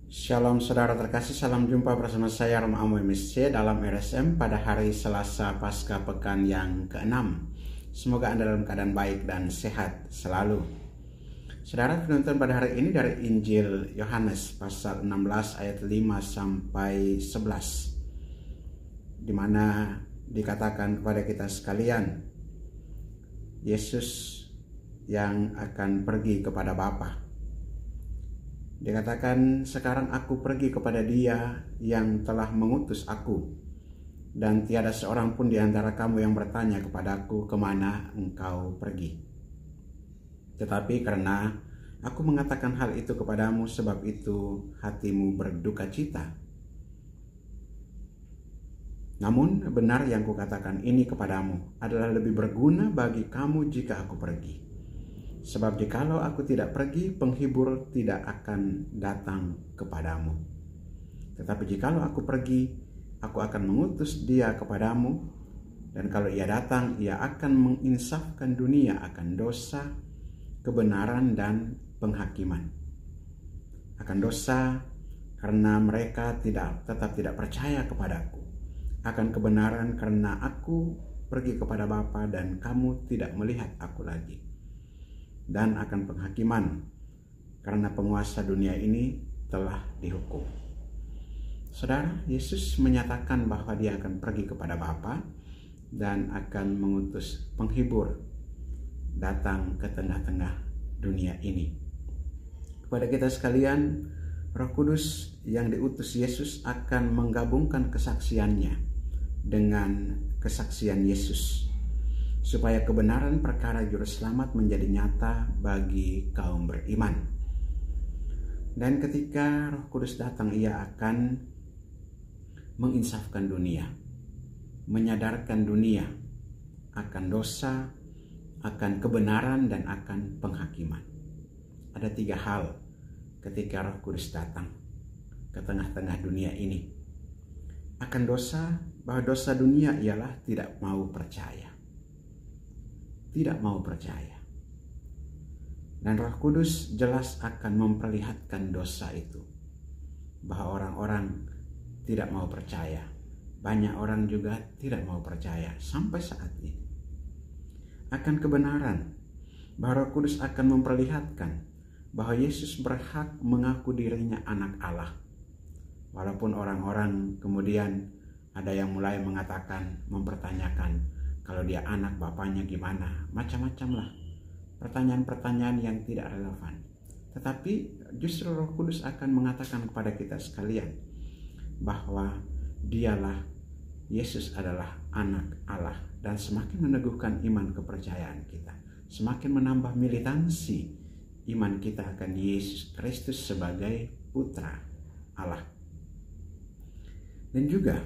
Shalom saudara terkasih, salam jumpa bersama saya Rom Amo MSC dalam RSM pada hari Selasa Pasca Pekan yang ke-6. Semoga Anda dalam keadaan baik dan sehat selalu. Saudara, penonton pada hari ini dari Injil Yohanes pasal 16 ayat 5 sampai 11, di mana dikatakan kepada kita sekalian, Yesus yang akan pergi kepada Bapa. Dikatakan, sekarang aku pergi kepada Dia yang telah mengutus aku, dan tiada seorang pun di antara kamu yang bertanya kepadaku, kemana engkau pergi. Tetapi karena aku mengatakan hal itu kepadamu, sebab itu hatimu berduka cita. Namun benar yang kukatakan ini kepadamu adalah lebih berguna bagi kamu jika aku pergi. Sebab jikalau aku tidak pergi, penghibur tidak akan datang kepadamu. Tetapi jikalau aku pergi, aku akan mengutus Dia kepadamu. Dan kalau Ia datang, Ia akan menginsafkan dunia akan dosa, kebenaran, dan penghakiman. Akan dosa karena mereka tetap tidak percaya kepadaku. Akan kebenaran karena aku pergi kepada Bapa dan kamu tidak melihat aku lagi. Dan akan penghakiman karena penguasa dunia ini telah dihukum. Saudara, Yesus menyatakan bahwa Dia akan pergi kepada Bapa dan akan mengutus penghibur datang ke tengah-tengah dunia ini. Kepada kita sekalian, Roh Kudus yang diutus Yesus akan menggabungkan kesaksiannya dengan kesaksian Yesus, supaya kebenaran perkara juru selamat menjadi nyata bagi kaum beriman. Dan ketika Roh Kudus datang, Ia akan menginsafkan dunia, menyadarkan dunia akan dosa, akan kebenaran, dan akan penghakiman. Ada 3 hal ketika Roh Kudus datang ke tengah-tengah dunia ini. Akan dosa, bahwa dosa dunia ialah tidak mau percaya. Tidak mau percaya. Dan Roh Kudus jelas akan memperlihatkan dosa itu, bahwa orang-orang tidak mau percaya. Banyak orang juga tidak mau percaya sampai saat ini. Akan kebenaran, bahwa Roh Kudus akan memperlihatkan bahwa Yesus berhak mengaku dirinya anak Allah. Walaupun orang-orang kemudian ada yang mulai mengatakan, mempertanyakan, kalau Dia anak, bapaknya gimana? Macam-macam lah. Pertanyaan-pertanyaan yang tidak relevan. Tetapi justru Roh Kudus akan mengatakan kepada kita sekalian bahwa Dialah, Yesus adalah anak Allah. Dan semakin meneguhkan iman kepercayaan kita, semakin menambah militansi iman kita akan Yesus Kristus sebagai putra Allah. Dan juga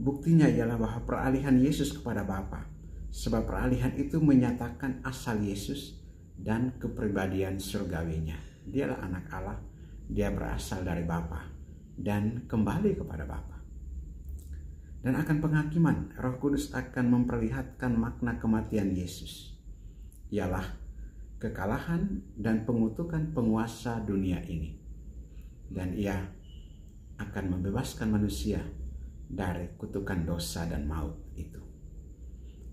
buktinya ialah bahwa peralihan Yesus kepada Bapa, sebab peralihan itu menyatakan asal Yesus dan kepribadian surgawinya. Dialah anak Allah, Dia berasal dari Bapa dan kembali kepada Bapa. Dan akan penghakiman, Roh Kudus akan memperlihatkan makna kematian Yesus, ialah kekalahan dan pengutukan penguasa dunia ini. Dan Ia akan membebaskan manusia dari kutukan dosa dan maut itu.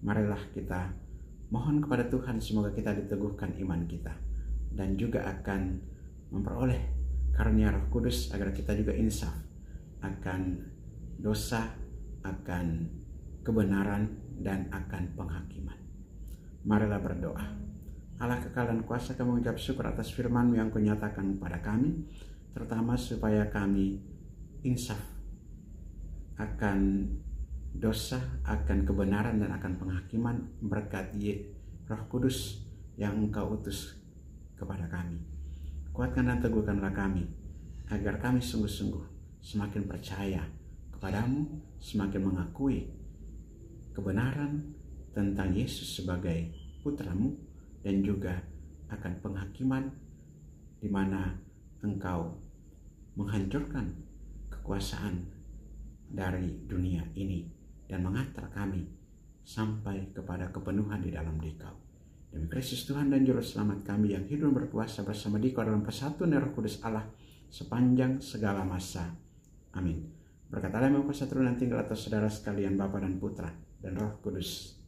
Marilah kita mohon kepada Tuhan, semoga kita diteguhkan iman kita dan juga akan memperoleh karunia Roh Kudus agar kita juga insaf akan dosa, akan kebenaran, dan akan penghakiman. Marilah berdoa. Allah kekal dan kuasa, kami mengucap syukur atas firman-Mu yang Kau nyatakan kepada kami, terutama supaya kami insaf akan dosa, akan kebenaran, dan akan penghakiman berkat Roh Kudus yang Engkau utus kepada kami. Kuatkan dan teguhkanlah kami, agar kami sungguh-sungguh semakin percaya kepadamu, semakin mengakui kebenaran tentang Yesus sebagai putra-Mu, dan juga akan penghakiman di mana Engkau menghancurkan kekuasaan dari dunia ini dan mengantar kami sampai kepada kepenuhan di dalam Dikau. Demi Kristus Tuhan dan Juru Selamat kami yang hidup berkuasa bersama Dikau dalam persatuan Roh Kudus Allah, sepanjang segala masa. Amin. Berkat Allah yang Maha Kuasa turun dan tinggal atas saudara sekalian, Bapa dan Putra dan Roh Kudus,